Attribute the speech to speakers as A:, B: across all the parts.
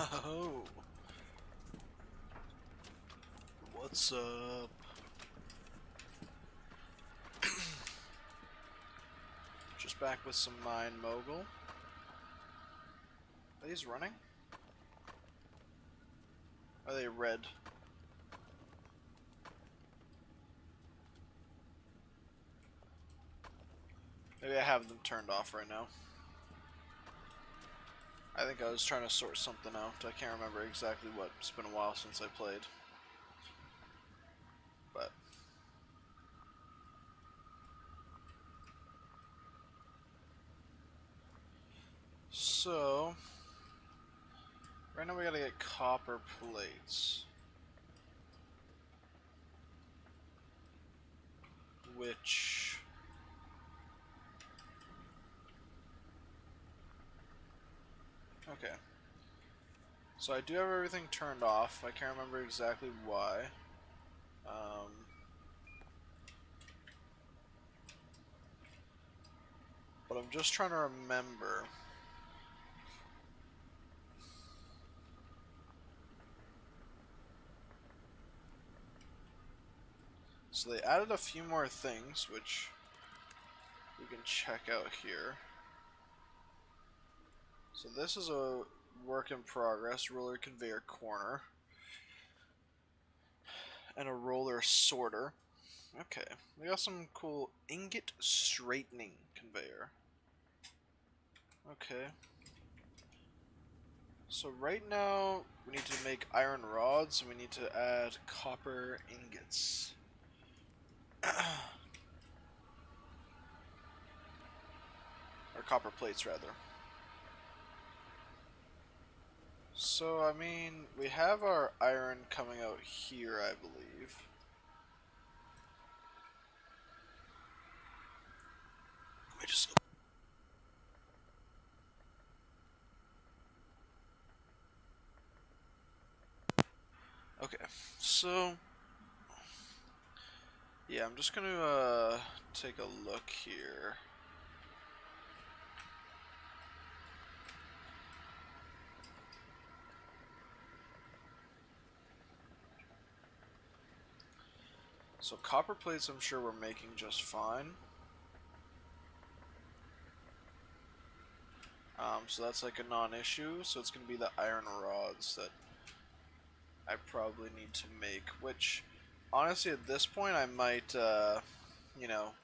A: Oh, what's up? Just back with some MineMogul. Are these running? Are they red? Maybe I have them turned off right now. I think I was trying to sort something out. I can't remember exactly what. It's been a while since I played. But so right now we gotta get copper plates. Which okay. So I do have everything turned off. I can't remember exactly why. Um, but I'm just trying to remember. So they added a few more things, which we can check out here. So this is a work in progress roller conveyor corner and a roller sorter. Okay, we got some cool ingot straightening conveyor. Okay. So right now we need to make iron rods and we need to add copper ingots. Or copper plates rather. So I mean, we have our iron coming out here, I believe. Let me just Okay, so yeah, I'm just gonna take a look here. So copper plates, I'm sure we're making just fine. So that's like a non-issue. So it's gonna be the iron rods that I probably need to make. Which, honestly, at this point, I might, you know,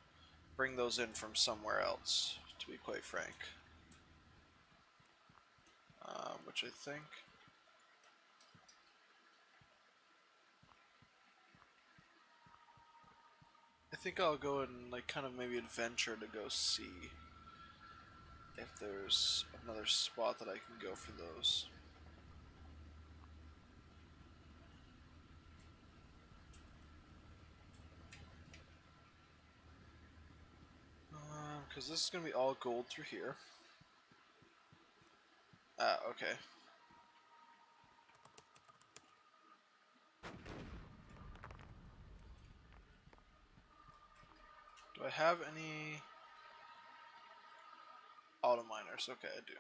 A: bring those in from somewhere else. To be quite frank, which I think I'll go and like kind of maybe adventure to go see if there's another spot that I can go for those. Because this is gonna be all gold through here. Ah, okay. Do I have any auto miners? Okay, I do.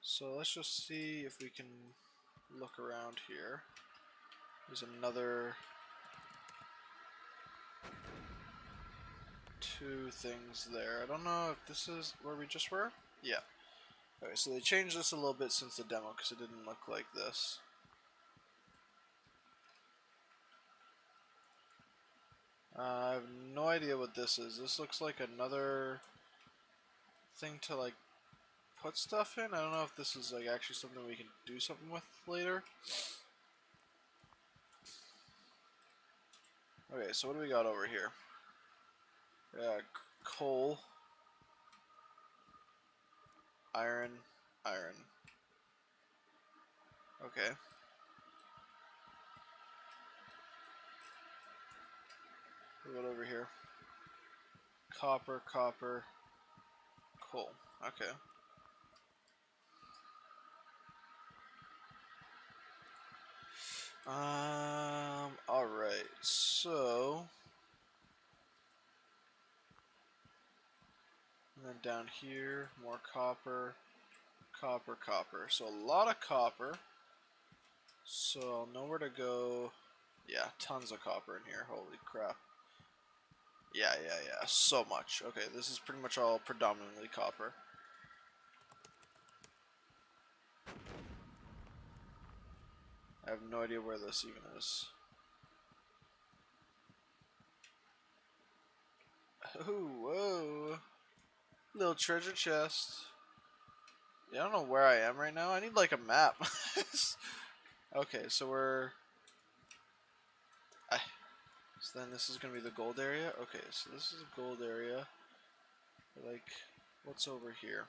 A: So let's just see if we can look around here. There's another two things there. I don't know if this is where we just were. Yeah. Okay, so they changed this a little bit since the demo because it didn't look like this. I have no idea what this is. This looks like another thing to like put stuff in. I don't know if this is like actually something we can do something with later. Okay, so what do we got over here? Coal, iron, iron. Okay. What about over here? Copper, copper, coal. Okay. Alright, so and then down here, more copper, Copper, copper. So a lot of copper. So I'll know where to go. Yeah, tons of copper in here. Holy crap. Yeah. So much. Okay, this is pretty much all predominantly copper. I have no idea where this even is. Ooh, whoa. Little treasure chest. Yeah, I don't know where I am right now. I need like a map. Okay, so we're... So then this is going to be the gold area? Okay, so this is a gold area. Like, what's over here?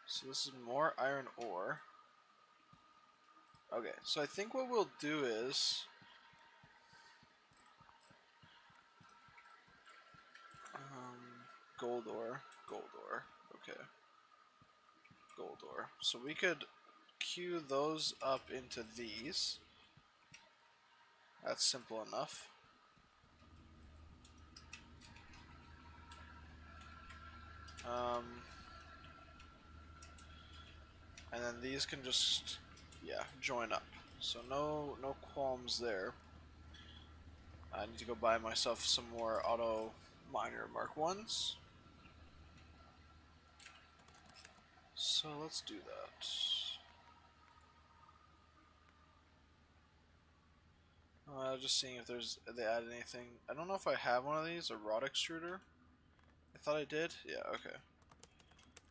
A: So this is more iron ore. Okay, so I think what we'll do is... gold ore. Gold ore. Okay. Gold ore. So we could queue those up into these. That's simple enough. And then these can just, yeah, join up. So no qualms there. I need to go buy myself some more auto miner Mark 1s. So let's do that. Just seeing if they add anything. I don't know if I have one of these, a rod extruder. I thought I did. Yeah, okay.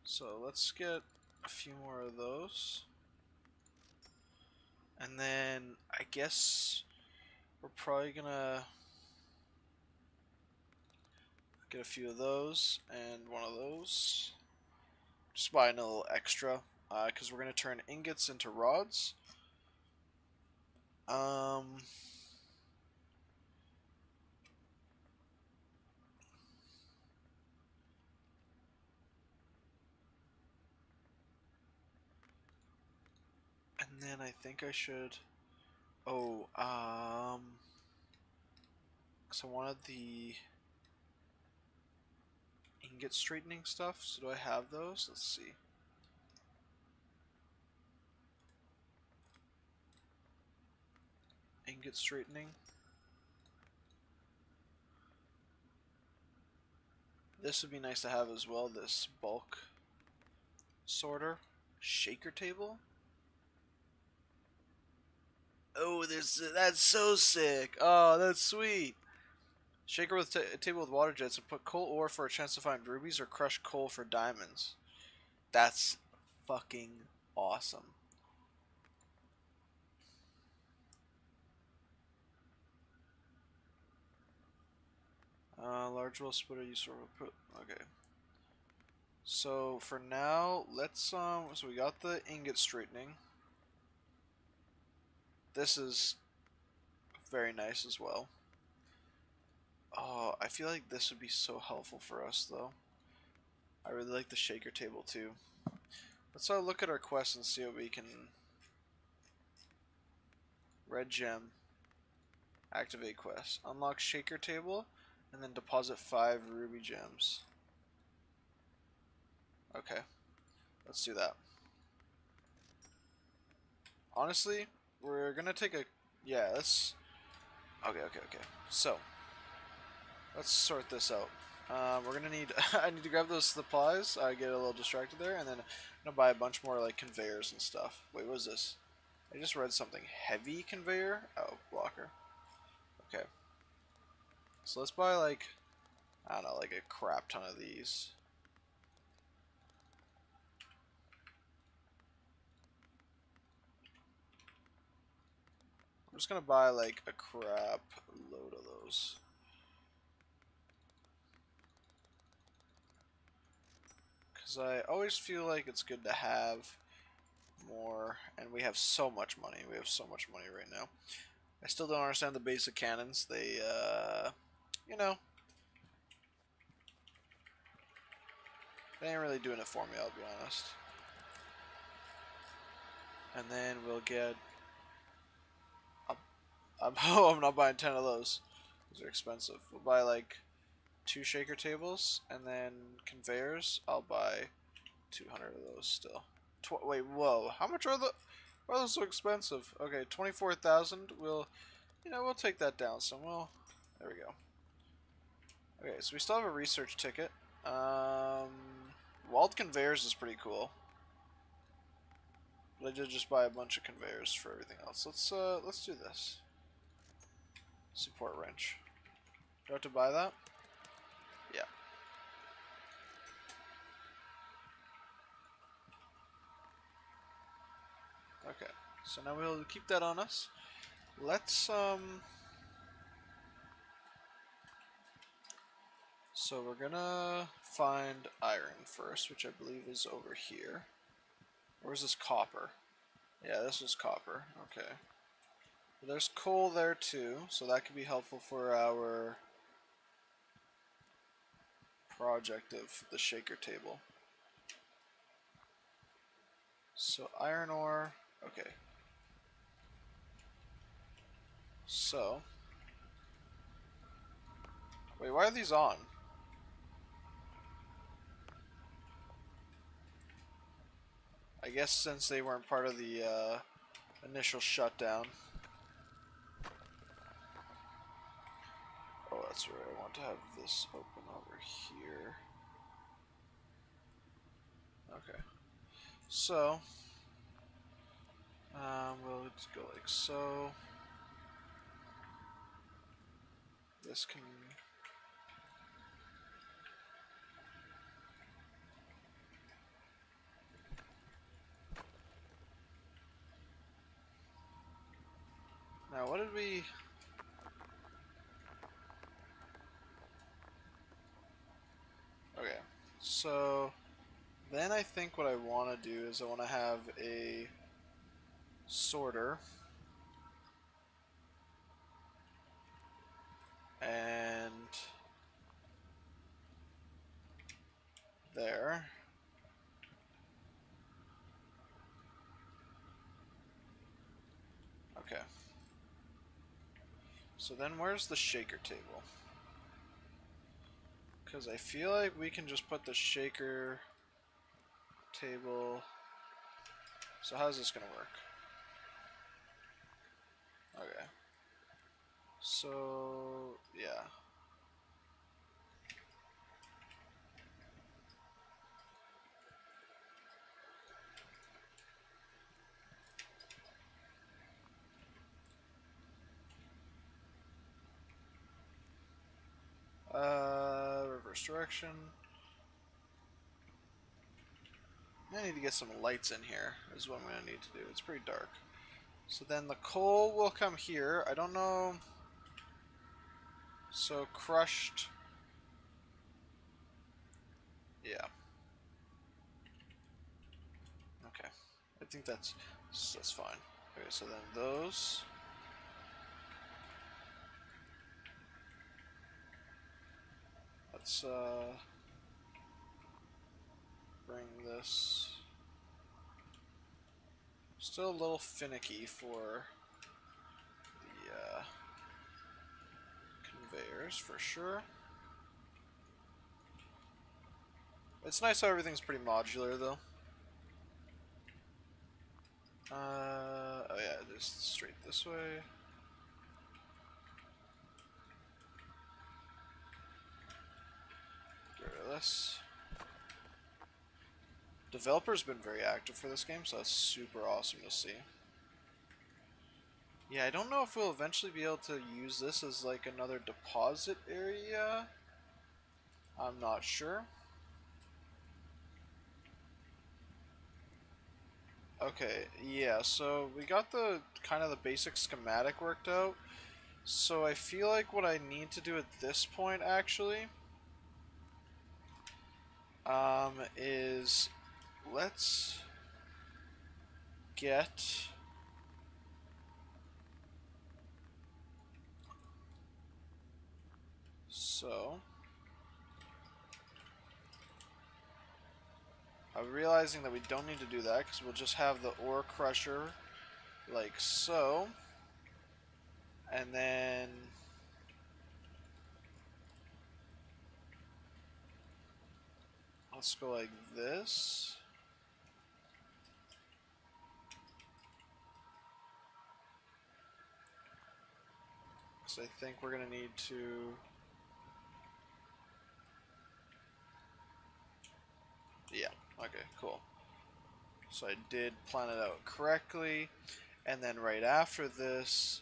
A: So let's get a few more of those. And then I guess we're probably gonna get a few of those and one of those. Just buying a little extra because we're gonna turn ingots into rods. And then I think I should. Oh, because I wanted the ingot straightening stuff. So do I have those? Let's see. Ingot straightening. This would be nice to have as well. This bulk sorter shaker table. Oh, that's so sick. Oh, that's sweet. Shaker with a table with water jets and put coal ore for a chance to find rubies or crush coal for diamonds. That's fucking awesome. Large well splitter you sort of put. Okay. So for now, let's so we got the ingot straightening. This is very nice as well. Oh, I feel like this would be so helpful for us though. I really like the shaker table too. Let's look at our quest and see what we can. Red gem. Activate quest. Unlock shaker table and then deposit 5 ruby gems. Okay. Let's do that. Honestly, we're gonna take a... Yeah, let's... Okay. So, let's sort this out. We're gonna need... I need to grab those supplies. I get a little distracted there, and then I'm gonna buy a bunch more, like, conveyors and stuff. Wait, what is this? I just read something. Heavy conveyor? Oh, blocker. Okay. So let's buy, like... I don't know, like a crap ton of these. I'm just gonna buy like a crap load of those. Because I always feel like it's good to have more, and we have so much money. We have so much money right now. I still don't understand the basic cannons. They, you know, they ain't really doing it for me, I'll be honest. And then we'll get... oh, I'm not buying 10 of those. Those are expensive. We'll buy like 2 shaker tables, and then conveyors. I'll buy 200 of those still. Wait, whoa! How much are the? Why are those so expensive? Okay, 24,000. We'll take that down some. There we go. Okay, so we still have a research ticket. Walled conveyors is pretty cool. But I did just buy a bunch of conveyors for everything else. Let's do this. Support wrench. Do I have to buy that? Yeah. Okay. So now we'll keep that on us. Let's So we're gonna find iron first, which I believe is over here. Or is this copper? Yeah, this was copper. Okay. But there's coal there too, so that could be helpful for our project of the shaker table. So iron ore. Okay. So. Wait, why are these on? I guess since they weren't part of the initial shutdown. Oh, that's right. I want to have this open over here. Okay. So, we'll just go like so. This can. Now, what did we? Okay. So, then I think what I want to do is I want to have a sorter. And there. Okay. So then where's the shaker table? Because I feel like we can just put the shaker table. So how's this gonna work? Okay. So yeah. Reverse direction. I need to get some lights in here, is what I'm going to need to do. It's pretty dark. So then the coal will come here. I don't know. So crushed. Yeah. Okay. I think that's fine. Okay, so then those. Let's bring this. Still a little finicky for the conveyors for sure. It's nice how everything's pretty modular though. Oh yeah, just straight this way. Get rid of this. Developer's been very active for this game, so that's super awesome to see. Yeah, I don't know if we'll eventually be able to use this as like another deposit area. I'm not sure. Okay, yeah, so we got the kind of the basic schematic worked out. So I feel like what I need to do at this point actually is let's get so I'm realizing that we don't need to do that because we'll just have the ore crusher like so, and then Let's go like this. Because I think we're going to need to... Yeah, okay, cool. So I did plan it out correctly. And then right after this,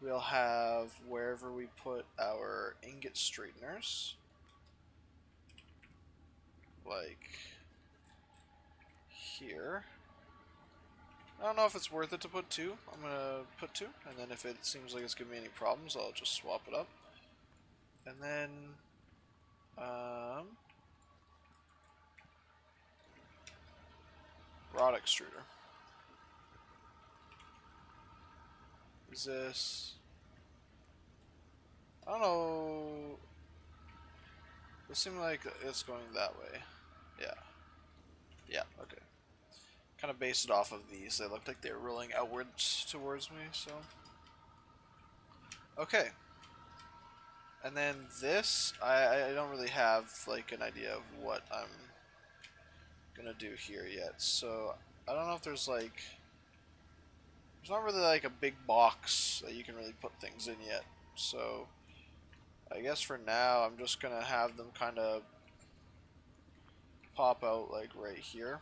A: we'll have wherever we put our ingot straighteners. Like here. I don't know if it's worth it to put two. I'm going to put two. And then if it seems like it's giving me any problems, I'll just swap it up. And then... rod extruder. Is this... I don't know... It seems like it's going that way. Yeah. Yeah, okay. Kind of based it off of these. They looked like they were rolling outwards towards me, so... Okay. And then this, I don't really have like an idea of what I'm gonna do here yet. So I don't know if there's like... There's not really like a big box that you can really put things in yet. So I guess for now I'm just gonna have them kind of pop out like right here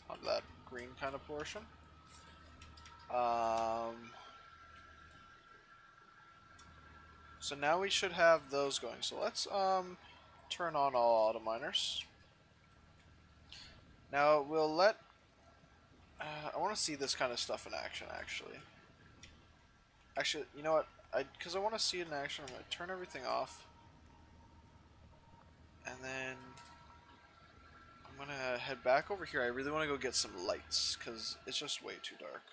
A: on that green kind of portion. So now we should have those going. So let's turn on all auto miners. Now we'll let... I want to see this kind of stuff in action, actually. Actually, you know what? Because I want to see it in action, I'm going to turn everything off. And then I'm going to head back over here. I really want to go get some lights, because it's just way too dark.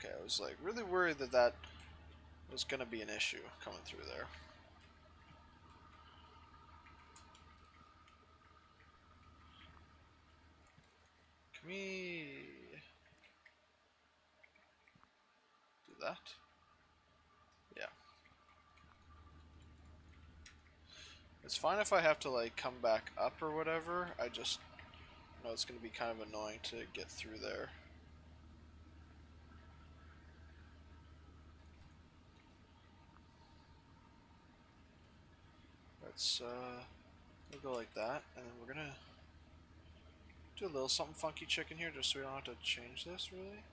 A: Okay, I was like really worried that that was going to be an issue coming through there. Can we do that? Yeah. It's fine if I have to like come back up or whatever. I just know it's going to be kind of annoying to get through there. Let's we'll go like that, and then we're gonna do a little something funky chicken here, just so we don't have to change this really.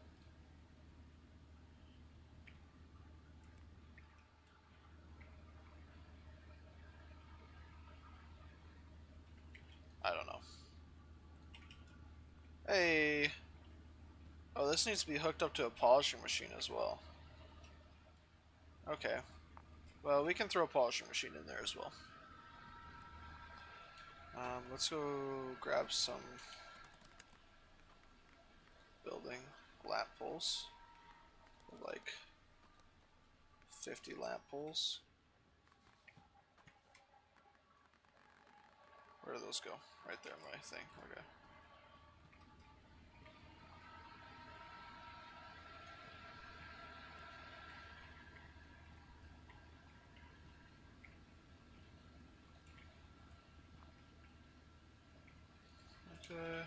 A: I don't know. Hey. Oh, this needs to be hooked up to a polishing machine as well. Okay. Well, we can throw a polishing machine in there as well. Let's go grab some building lamp poles. Like 50 lamp poles. Where do those go? Right there, my thing. Okay. Okay.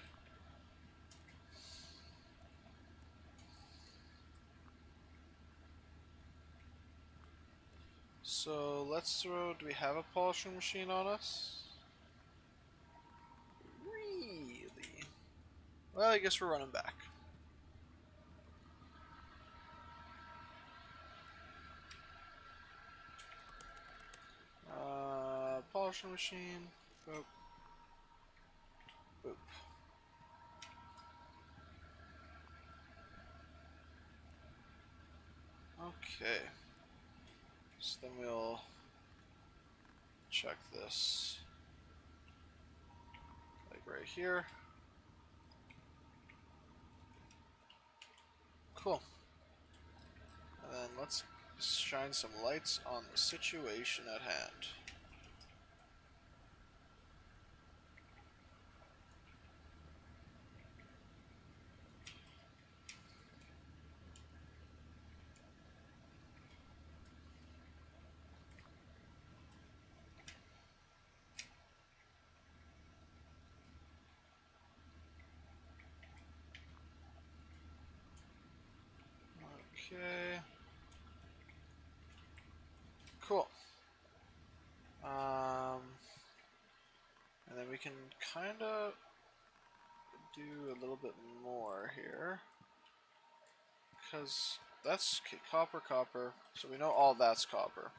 A: So let's throw... Do we have a polishing machine on us? Really? Well, I guess we're running back. Polishing machine. Boop. Boop. Okay. So then we'll check this. Like right here. Cool. And then let's shine some lights on the situation at hand. Okay. Cool. And then we can kind of do a little bit more here. Because that's copper, copper. So we know all that's copper.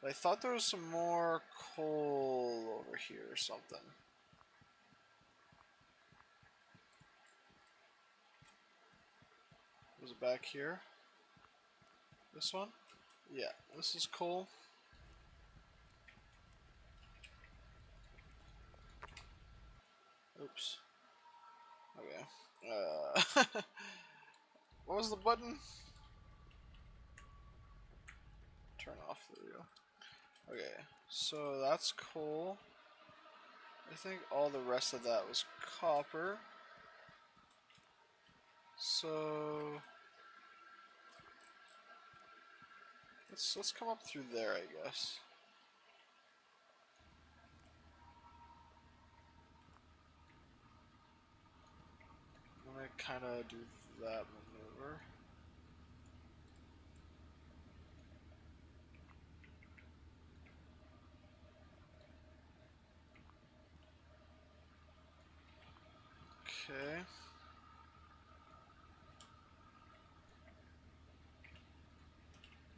A: But I thought there was some more coal over here or something. Was it back here? This one? Yeah, this is coal. Oops. Okay. What was the button? Turn off the wheel. Okay, so that's coal. I think all the rest of that was copper. So let's come up through there, I guess. I'm gonna kind of do that maneuver. Okay.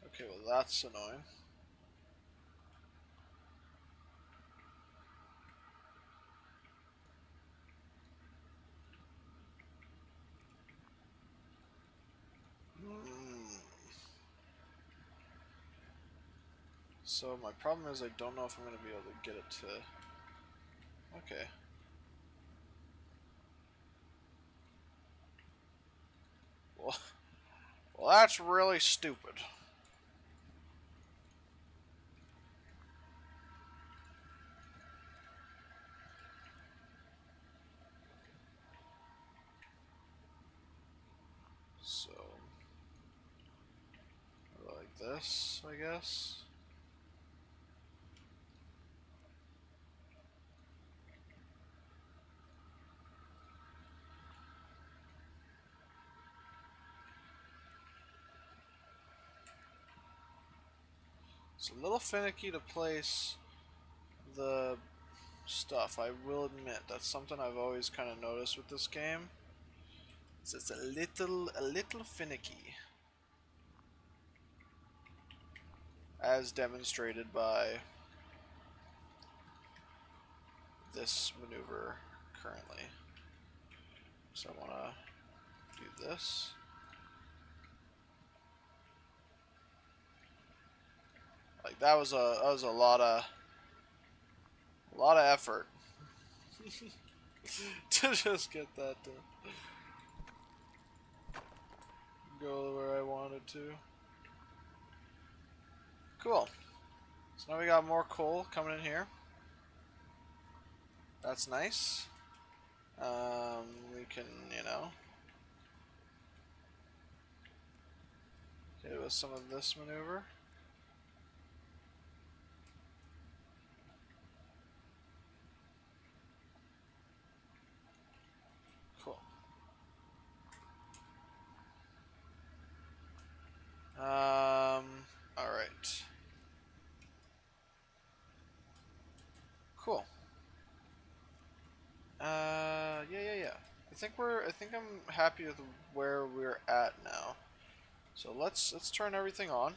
A: Okay, well that's annoying. So my problem is I don't know if I'm going to be able to get it to... Okay. Well, that's really stupid. So, like this, I guess. It's a little finicky to place the stuff, I will admit. That's something I've always kind of noticed with this game. It's a little finicky. As demonstrated by this maneuver currently. So I want to do this. Like that was a lot of effort to just get that to go where I wanted to. Cool. So now we got more coal coming in here. That's nice. We can, hit it with some of this maneuver. Cool. Alright. Cool. Yeah. I think I'm happy with where we're at now. So let's turn everything on.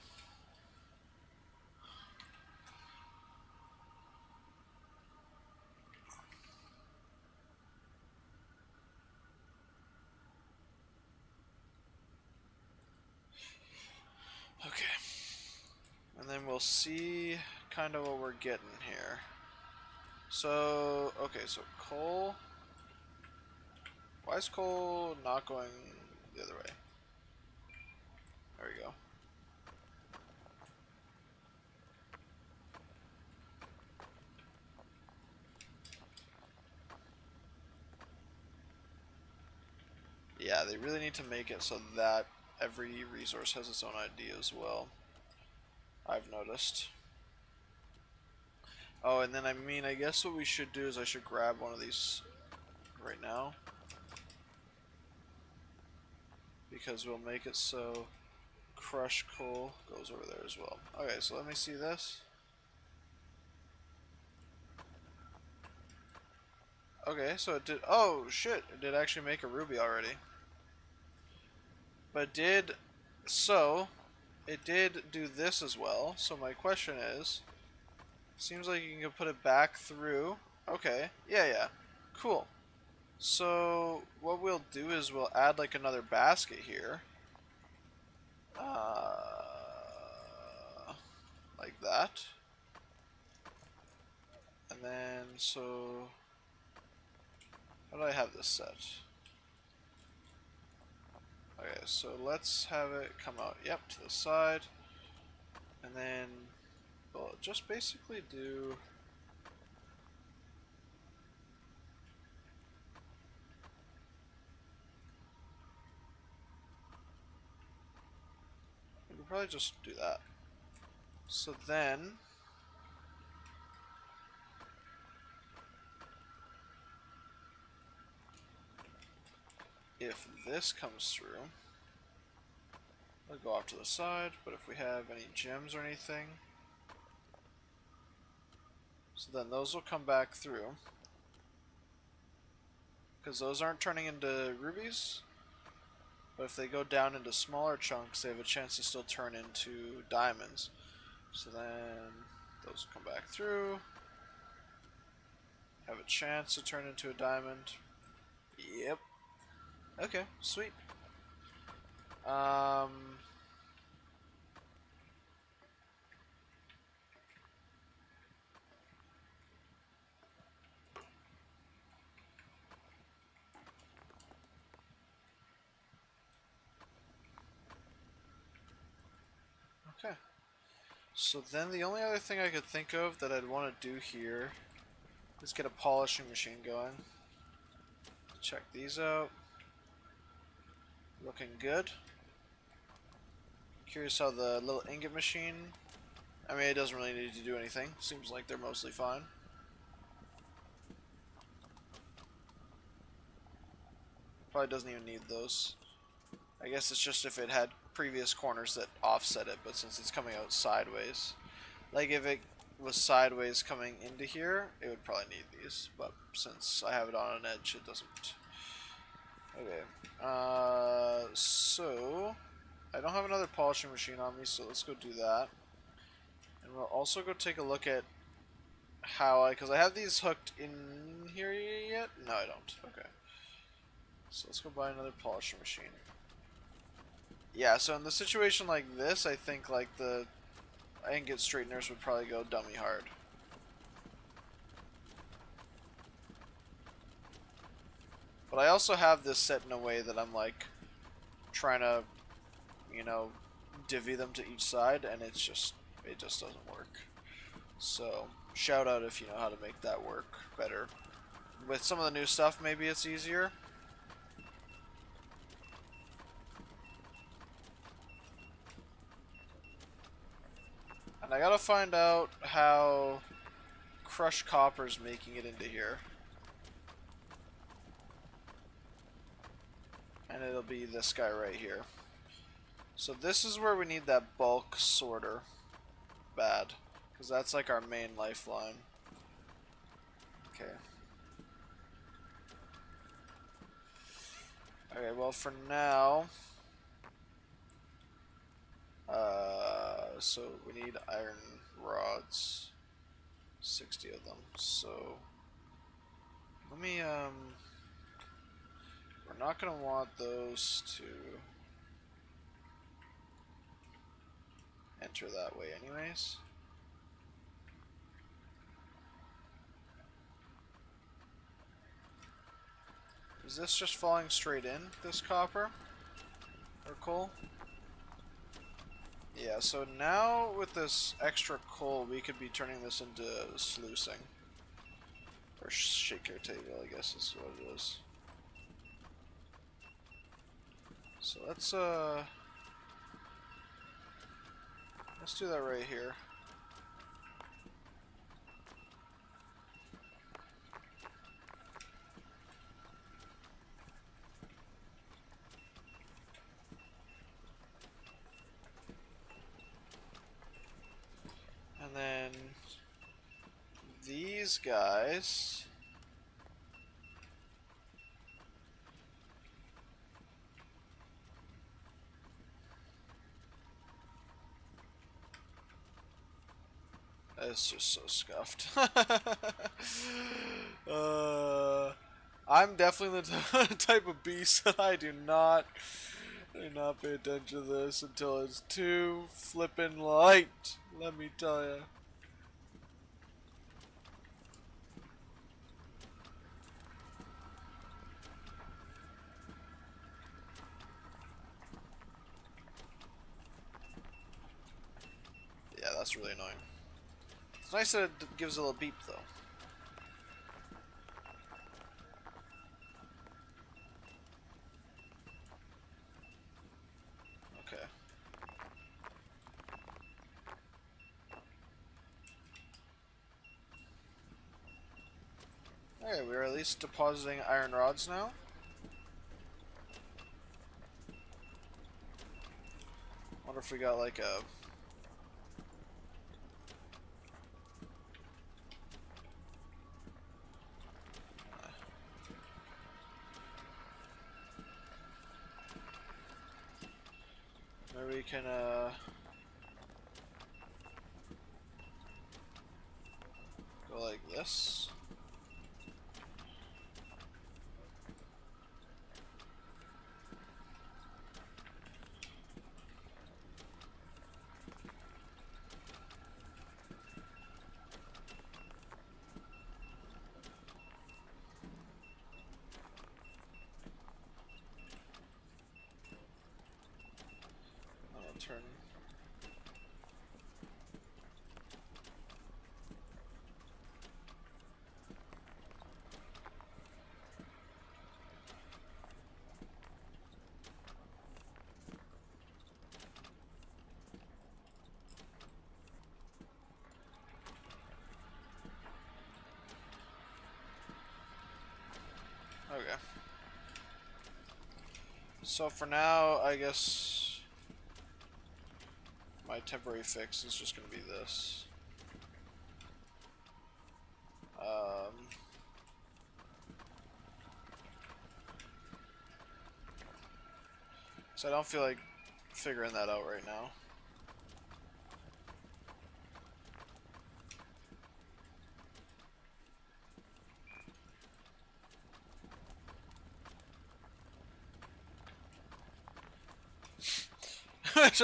A: Okay. And then we'll see kind of what we're getting here. So, okay, so coal. Why is coal not going the other way? There we go. Yeah, they really need to make it so that every resource has its own ID as well. I've noticed. Oh, and then I guess what we should do is I should grab one of these right now. Because we'll make it so crushed coal goes over there as well. Okay, so let me see this. Okay, so it did. Oh shit! It did actually make a ruby already. But it did. So it did do this as well. So my question is, seems like you can put it back through. Okay. Yeah. Cool. So what we'll do is we'll add like another basket here. Like that. And then, so how do I have this set? Okay, so let's have it come out, yep, to the side. And then we'll just basically do... we could probably just do that. So then... if this comes through, it'll go off to the side, but if we have any gems or anything, so then those will come back through, because those aren't turning into rubies, but if they go down into smaller chunks, they have a chance to still turn into diamonds. So then those will come back through, have a chance to turn into a diamond. Yep. Okay, sweet. Okay. So then the only other thing I could think of that I'd want to do here is get a polishing machine going. Check these out. Looking good. Curious how the little ingot machine... I mean, it doesn't really need to do anything. Seems like they're mostly fine. Probably doesn't even need those. I guess it's just if it had previous corners that offset it, but since it's coming out sideways. Like if it was sideways coming into here, it would probably need these. But since I have it on an edge, it doesn't. Okay. So... I don't have another polishing machine on me, so let's go do that. And we'll also go take a look at how because I have these hooked in here yet? No, I don't. Okay. So let's go buy another polishing machine. Yeah, so in the situation like this, I think like the ingot straighteners would probably go dummy hard. But I also have this set in a way that I'm like trying to, you know, divvy them to each side, and it just doesn't work. So shout out if you know how to make that work better. With some of the new stuff, maybe it's easier. And I gotta find out how crushed copper's making it into here. And it'll be this guy right here. So this is where we need that bulk sorter. Bad. Because that's like our main lifeline. Okay. Okay, well for now... so we need iron rods. 60 of them. So... let me, we're not going to want those to enter that way anyways. Is this just falling straight in, this copper? Or coal? Yeah, so now with this extra coal, we could be turning this into sluicing. Or shaker table, I guess is what it is. So let's do that right here. these guys. It's just so scuffed. I'm definitely the type of beast that I do not pay attention to this until it's too flippin' light. Let me tell you. Yeah, that's really annoying. It's nice that it gives a little beep though. Okay. Okay, we're at least depositing iron rods now. Wonder if we got like a... Maybe we can go like this. Turn. Okay. So for now, I guess my temporary fix is just going to be this. So I don't feel like figuring that out right now. Which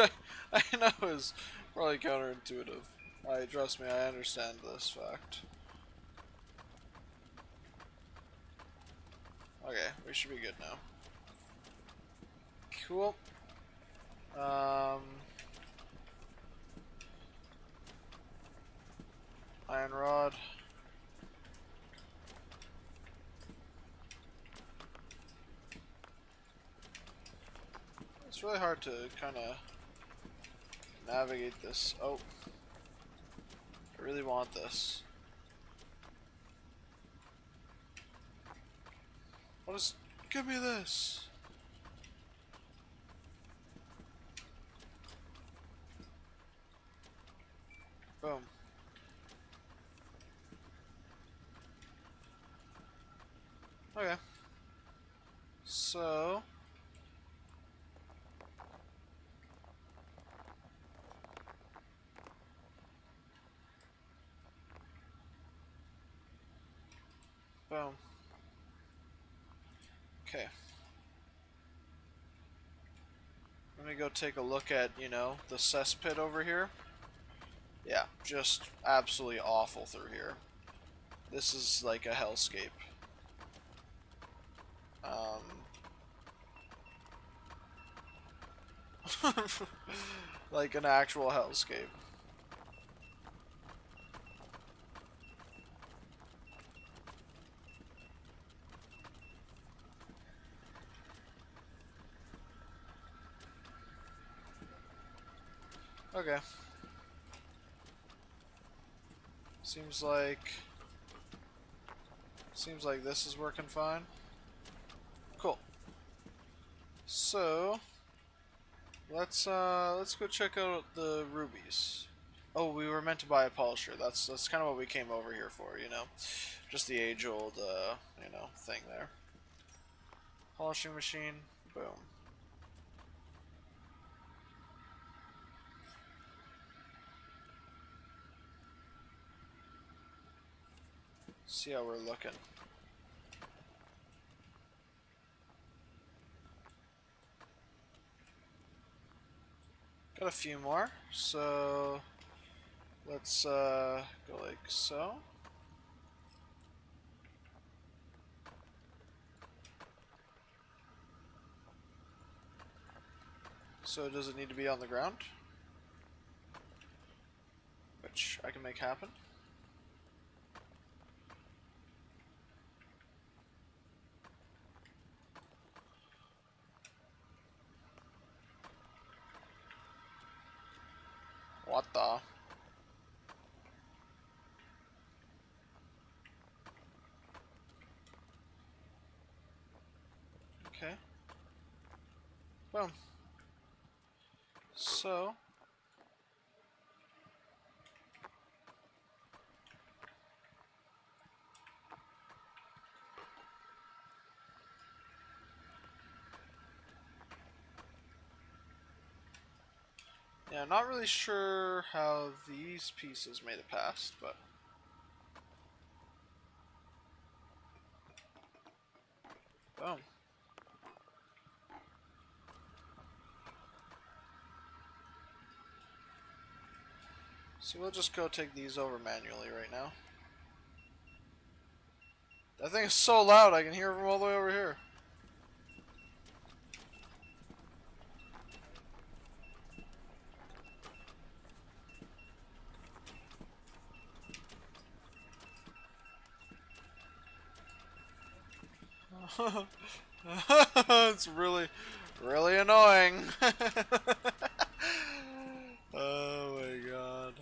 A: I know is probably counterintuitive. Trust me, I understand this fact. Okay, we should be good now. Cool. Iron rod. It's really hard to kind of navigate this. Oh, I really want this. What is? Give me this. Boom. Okay. So. Boom. Okay. Let me go take a look at, you know, the cesspit over here. Yeah, just absolutely awful through here. This is like a hellscape. Like an actual hellscape. Okay. Seems like this is working fine. Cool. So let's go check out the rubies. Oh, we were meant to buy a polisher. That's kind of what we came over here for, you know. Just the age-old, you know, thing there. Polishing machine. Boom. See how we're looking. Got a few more, so let's go like so. So does it need to be on the ground? Which I can make happen. What the? Okay. Boom. So yeah, I'm not really sure how these pieces made it past, but boom. So we'll just go take these over manually right now. That thing is so loud, I can hear it from all the way over here. It's really, really annoying. Oh my god.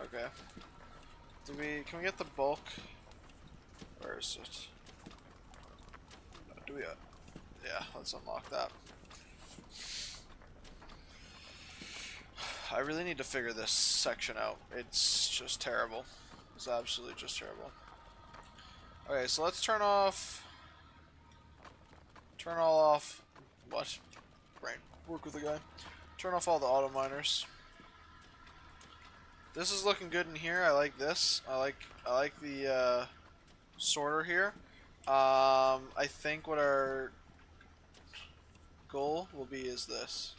A: Okay. Can we get the bulk? Where is it? Do we, yeah, let's unlock that. I really need to figure this section out. It's just terrible. It's absolutely just terrible. Okay, so let's turn all off, what? Brain, work with the guy. Turn off all the auto miners. This is looking good in here. I like this. I like the sorter here. I think what our goal will be is this.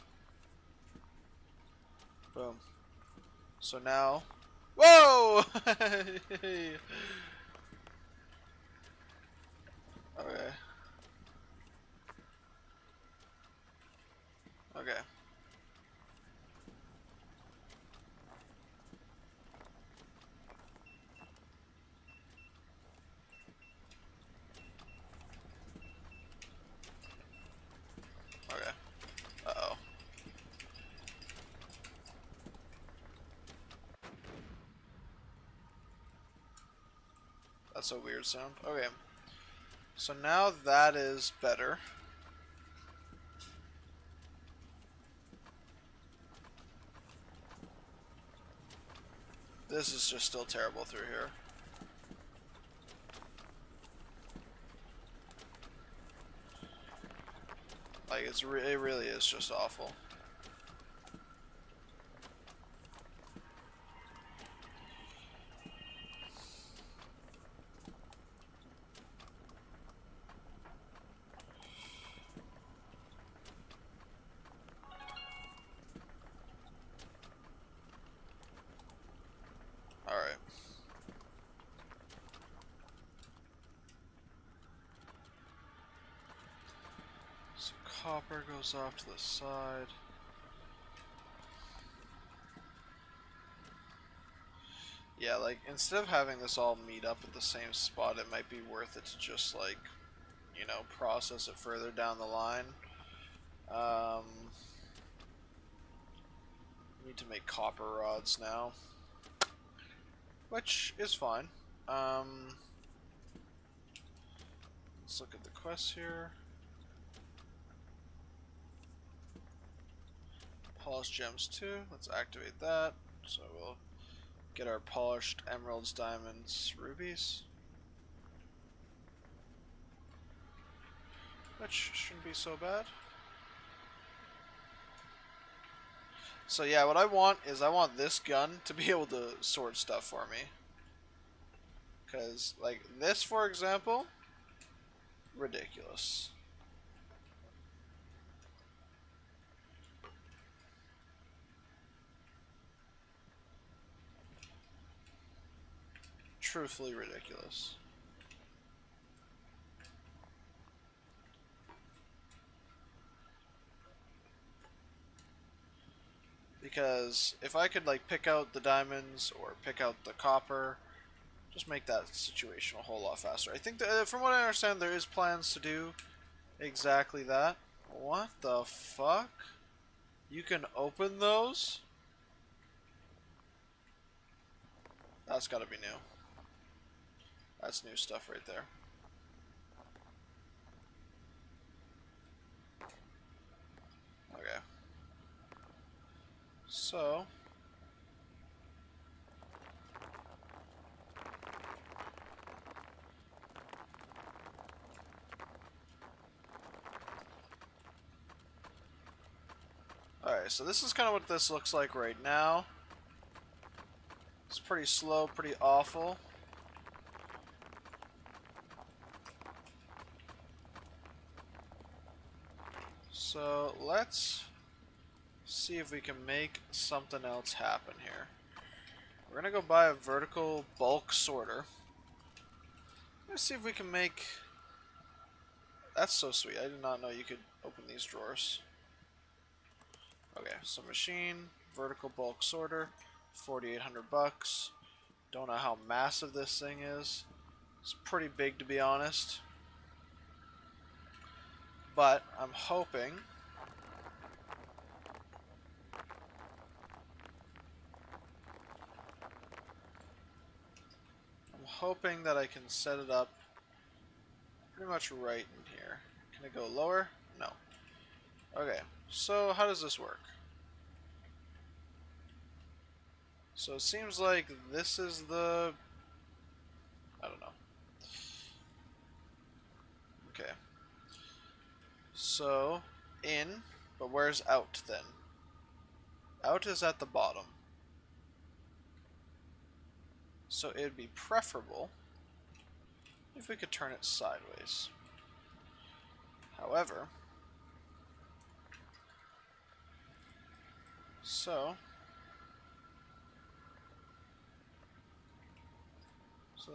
A: Boom. So now, whoa! Okay. Okay. Okay. Uh-oh. That's a weird sound. Okay. So now that is better. This is just still terrible through here. Like, it really is just awful. Alright. So copper goes off to the side. Yeah, like, instead of having this all meet up at the same spot, it might be worth it to just, like, you know, process it further down the line. Need to make copper rods now. which is fine. Let's look at the quests here. Polished gems too. Let's activate that. So we'll get our polished emeralds, diamonds, rubies. Which shouldn't be so bad. So yeah, what I want is I want this gun to be able to sort stuff for me. Because, like, this, for example, ridiculous. Truthfully ridiculous. Because if I could, like, pick out the diamonds or pick out the copper, just make that situation a whole lot faster. I think that, from what I understand, there is plans to do exactly that. What the fuck? You can open those? That's gotta be new. That's new stuff right there. Okay. So... Alright, so this is kind of what this looks like right now. It's pretty slow, pretty awful. So let's see if we can make something else happen here. We're gonna go buy a vertical bulk sorter. Let's see if we can make... That's so sweet. I did not know you could open these drawers. Okay, so machine, vertical bulk sorter, 4,800 bucks. Don't know how massive this thing is. It's pretty big, to be honest. But I'm hoping... that I can set it up pretty much right in here. Can it go lower? No. Okay, so how does this work? So it seems like this is the... I don't know. Okay. So, in, but where's out then? Out is at the bottom. So it would be preferable if we could turn it sideways. However, so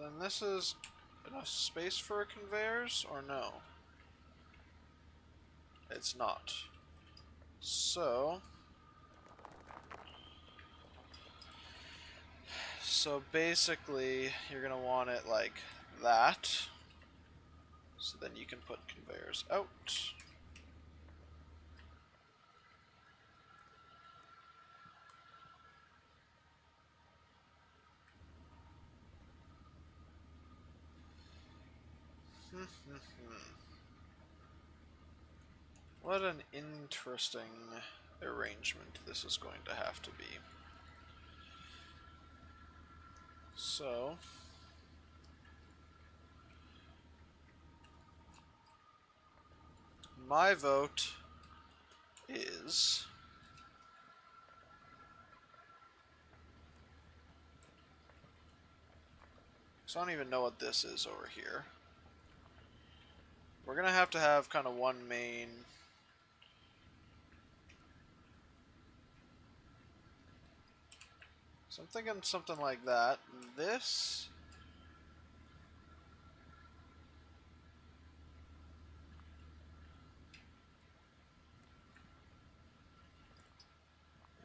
A: then this is enough space for conveyors, or no? It's not. So basically, you're gonna want it like that. So then you can put conveyors out. What an interesting arrangement this is going to have to be. So, my vote is... So I don't even know what this is over here. We're going to have kind of one main... So I'm thinking something like that. This...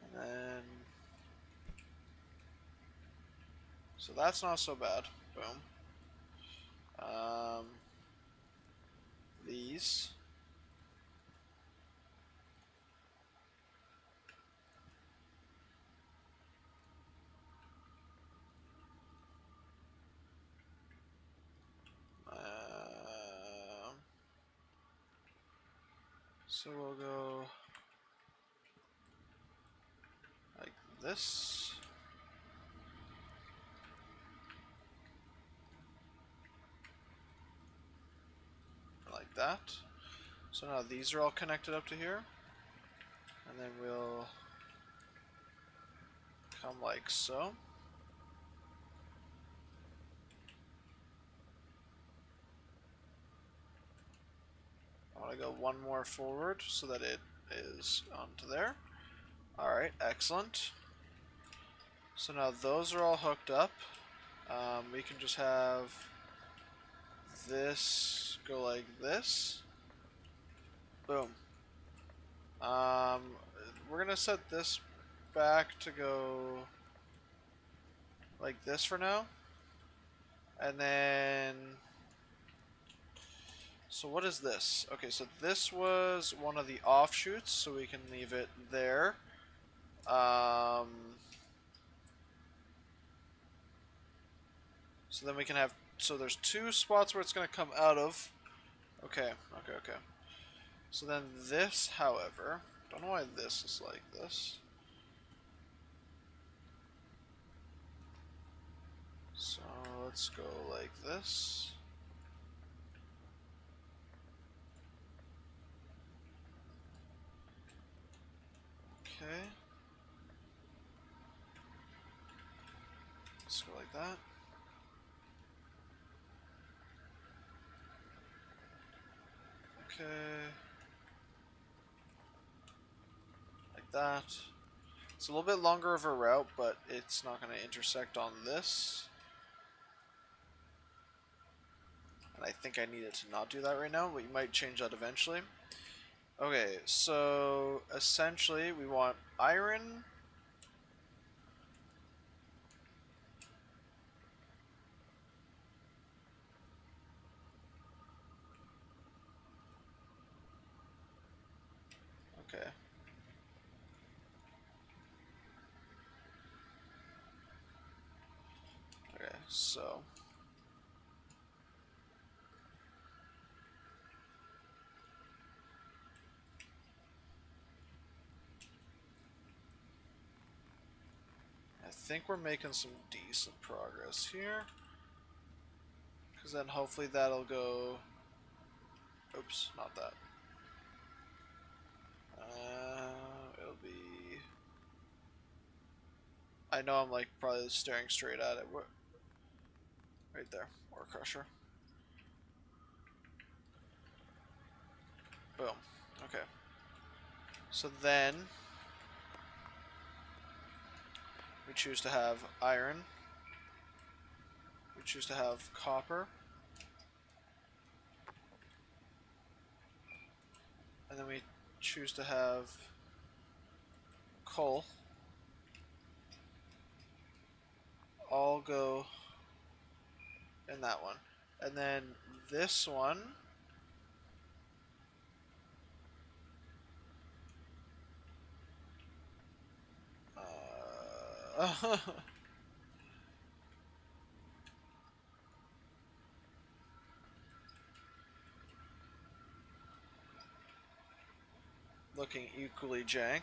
A: And then... So that's not so bad. Boom. These... So we'll go like this. Like that. So now these are all connected up to here. And then we'll come like so. I want to go one more forward so that it is onto there. Alright, excellent. So now those are all hooked up. We can just have this go like this. Boom. We're gonna set this back to go like this for now. And then, so what is this? Okay, so this was one of the offshoots, so we can leave it there. So then we can have, so there's two spots where it's going to come out of. Okay. So then this, however, don't know why this is like this. So let's go like this. Okay. Let's go like that. Okay. Like that. It's a little bit longer of a route, but it's not going to intersect on this. And I think I need it to not do that right now, but you might change that eventually. Okay, so essentially we want iron. Okay. Okay, so I think we're making some decent progress here. Because then hopefully that'll go... Oops, not that. It'll be... I know I'm like probably staring straight at it. Right there, ore crusher. Boom. Okay. So then we choose to have iron. We choose to have copper. And then we choose to have coal. All go in that one. And then this one... looking equally jank.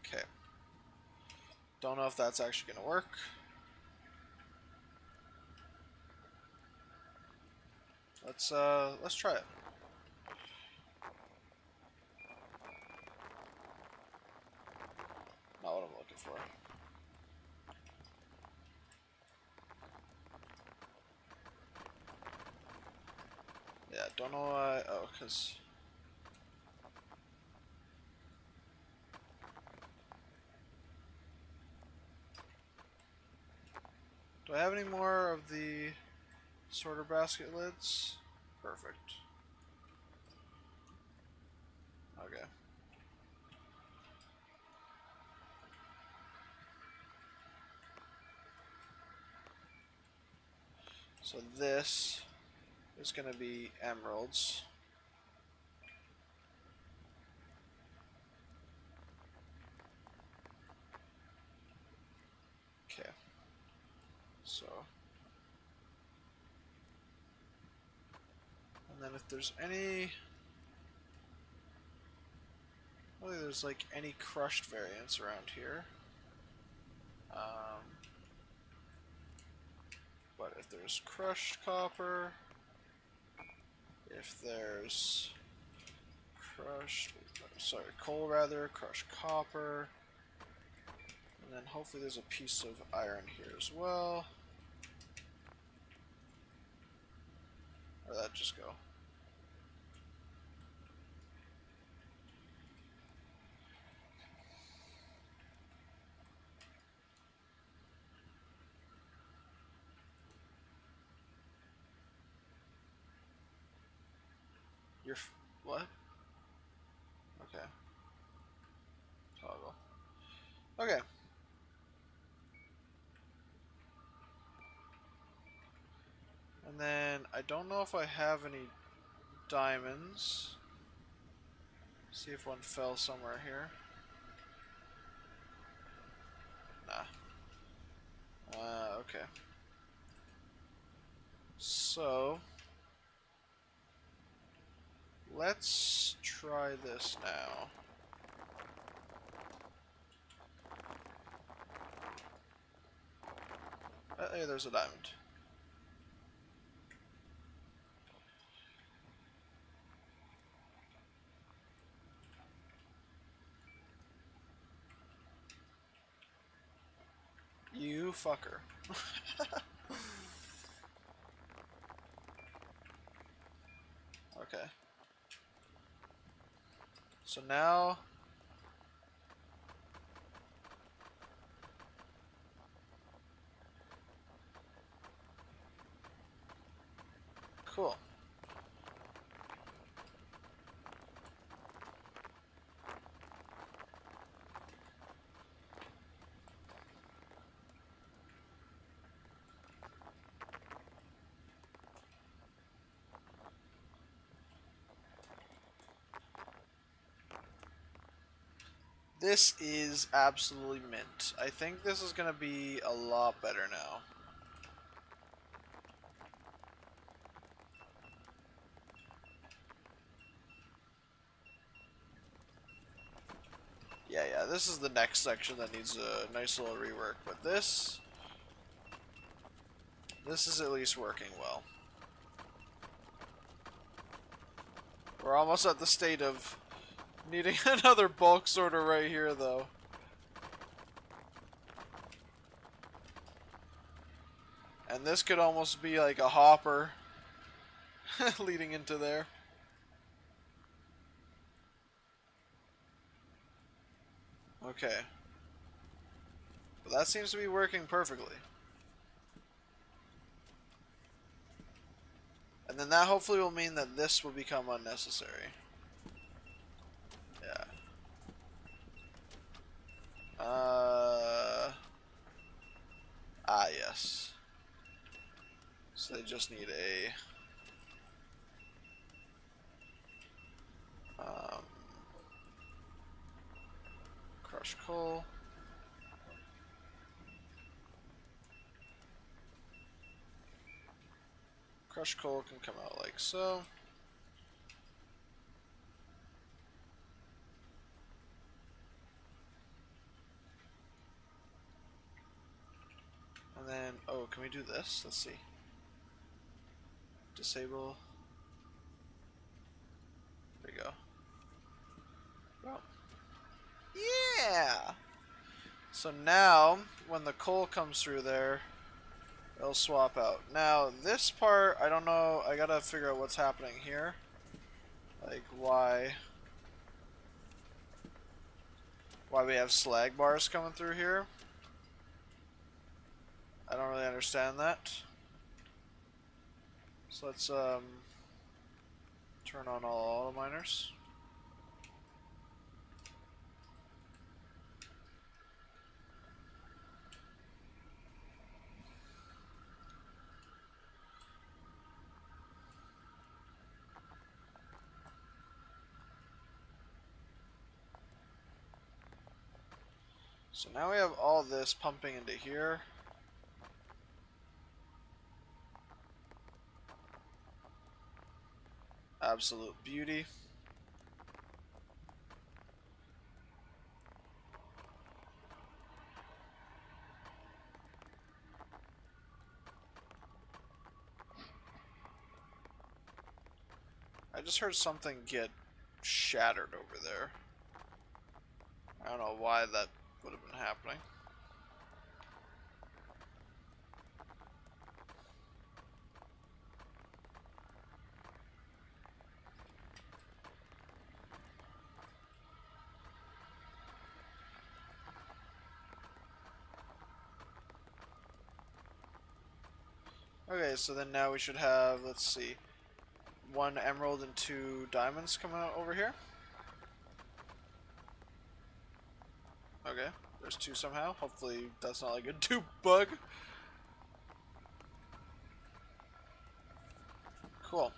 A: Okay. Don't know if that's actually going to work. Let's try it. Not what I'm looking for. Yeah, don't know why. Oh, because... Do I have any more of the sorter basket lids? Perfect. Okay. So this is going to be emeralds. Okay. So. And then if there's any... Well, there's like any crushed variants around here. But if there's crushed copper, if there's coal rather, crushed copper, and then hopefully there's a piece of iron here as well. Or that just go? What? Okay. Toggle. Okay. And then I don't know if I have any diamonds. See if one fell somewhere here. Nah. Okay. So let's try this now. Hey, there's a diamond. You fucker. Okay. So now... Cool. This is absolutely mint. I think this is going to be a lot better now. Yeah, this is the next section that needs a nice little rework, but this is at least working well. We're almost at the state of needing another bulk sorter right here, though. And this could almost be like a hopper leading into there. Okay. Well, that seems to be working perfectly. And then that hopefully will mean that this will become unnecessary. Yeah. Yes. So they just need a... crushed coal. Crushed coal can come out like so. And then, oh, can we do this? Let's see. Disable. There we go. Well, yeah! So now, when the coal comes through there, it'll swap out. Now, this part, I don't know, I gotta figure out what's happening here. Like, why we have slag bars coming through here. I don't really understand that. So let's turn on all auto miners. So now we have all this pumping into here. Absolute beauty. I just heard something get shattered over there. I don't know why that would have been happening. Okay, so then now we should have, let's see, 1 emerald and 2 diamonds coming out over here. Okay, there's 2 somehow. Hopefully that's not like a dupe bug. Cool.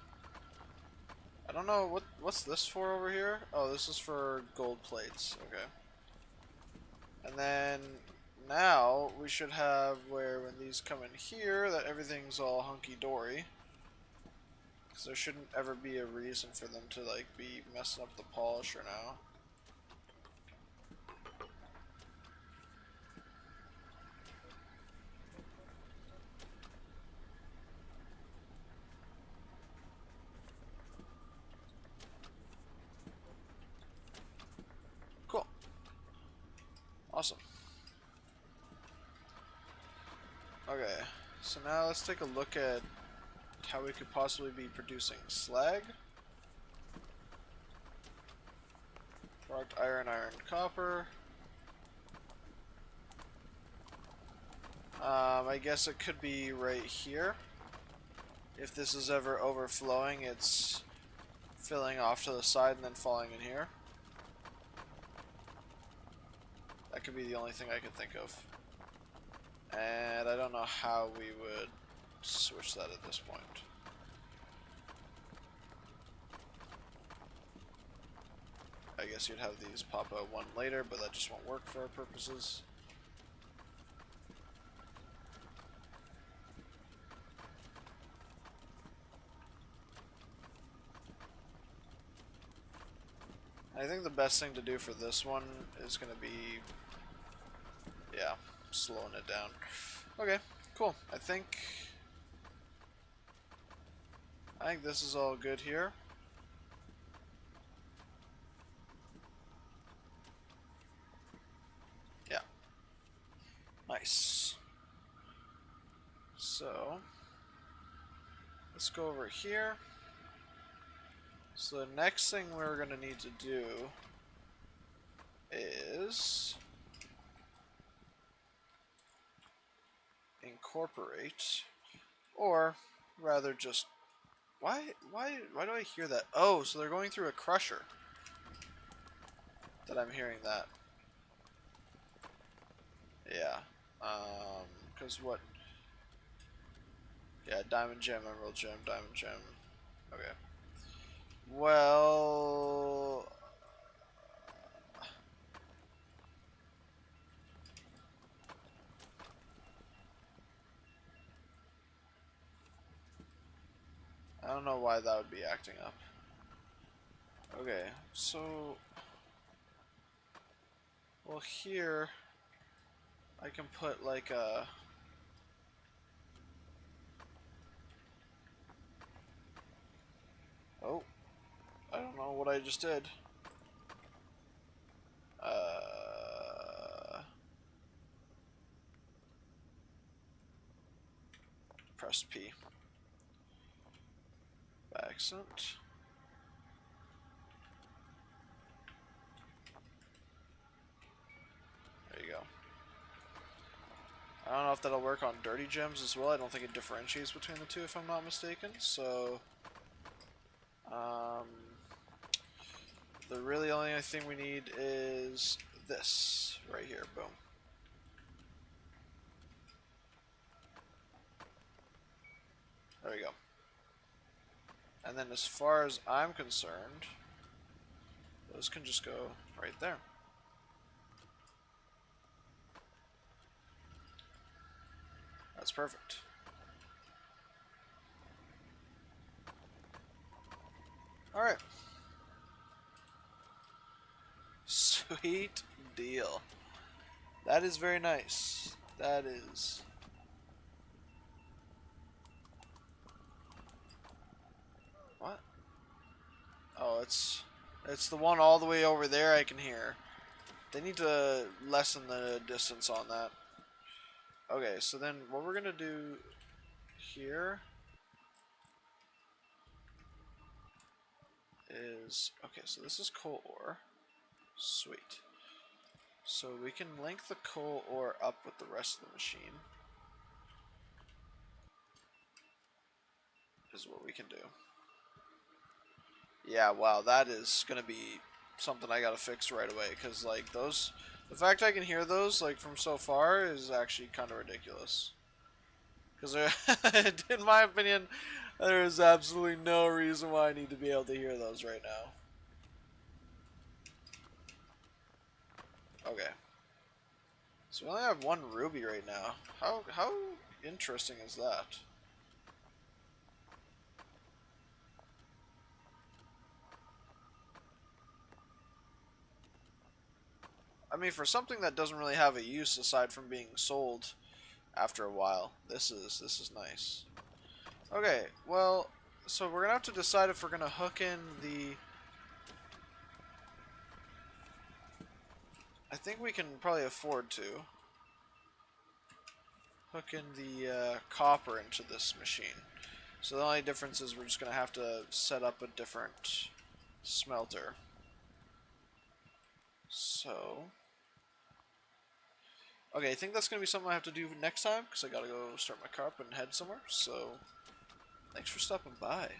A: I don't know what's this for over here. Oh, this is for gold plates. Okay. And then now we should have where when these come in here that everything's all hunky-dory. Because there shouldn't ever be a reason for them to like be messing up the polisher now. Cool. Awesome. Okay, so now let's take a look at how we could possibly be producing slag. Product iron, iron, copper. I guess it could be right here. If this is ever overflowing, it's filling off to the side and then falling in here. That could be the only thing I could think of. And I don't know how we would switch that at this point. I guess you'd have these pop out 1 later, but that just won't work for our purposes. I think the best thing to do for this one is going to be, yeah, slowing it down. Okay, cool. I think this is all good here. Yeah. Nice. So, let's go over here. So the next thing we're going to need to do is incorporate, or rather just, why do I hear that? Oh, so they're going through a crusher. That I'm hearing that. Yeah. Because what? Yeah, diamond gem, emerald gem, diamond gem. Okay. Well, I don't know why that would be acting up. Okay, so, well here, I can put like a, oh, I don't know what I just did. Press P. Accent. There you go. I don't know if that'll work on dirty gems as well. I don't think it differentiates between the two if I'm not mistaken. So, the really only thing we need is this right here. Boom. There we go. And then as far as I'm concerned, those can just go right there. That's perfect. Alright. Sweet deal. That is very nice. That is. What? Oh, it's the one all the way over there I can hear. They need to lessen the distance on that. Okay, so then what we're gonna do here is, okay, so this is coal ore. Sweet. So we can link the coal ore up with the rest of the machine. Is what we can do. Yeah, wow, that is gonna be something I gotta fix right away, because like those, the fact I can hear those like from so far is actually kind of ridiculous. Because in my opinion, there is absolutely no reason why I need to be able to hear those right now. Okay. So we only have one ruby right now. How interesting is that? I mean, for something that doesn't really have a use aside from being sold after a while, this is nice. Okay, well, so we're gonna have to decide if we're gonna hook in the. I think we can probably afford to hook in the copper into this machine. So the only difference is we're just gonna have to set up a different smelter. So, okay, I think that's gonna be something I have to do next time because I gotta go start my car up and head somewhere. So, thanks for stopping by.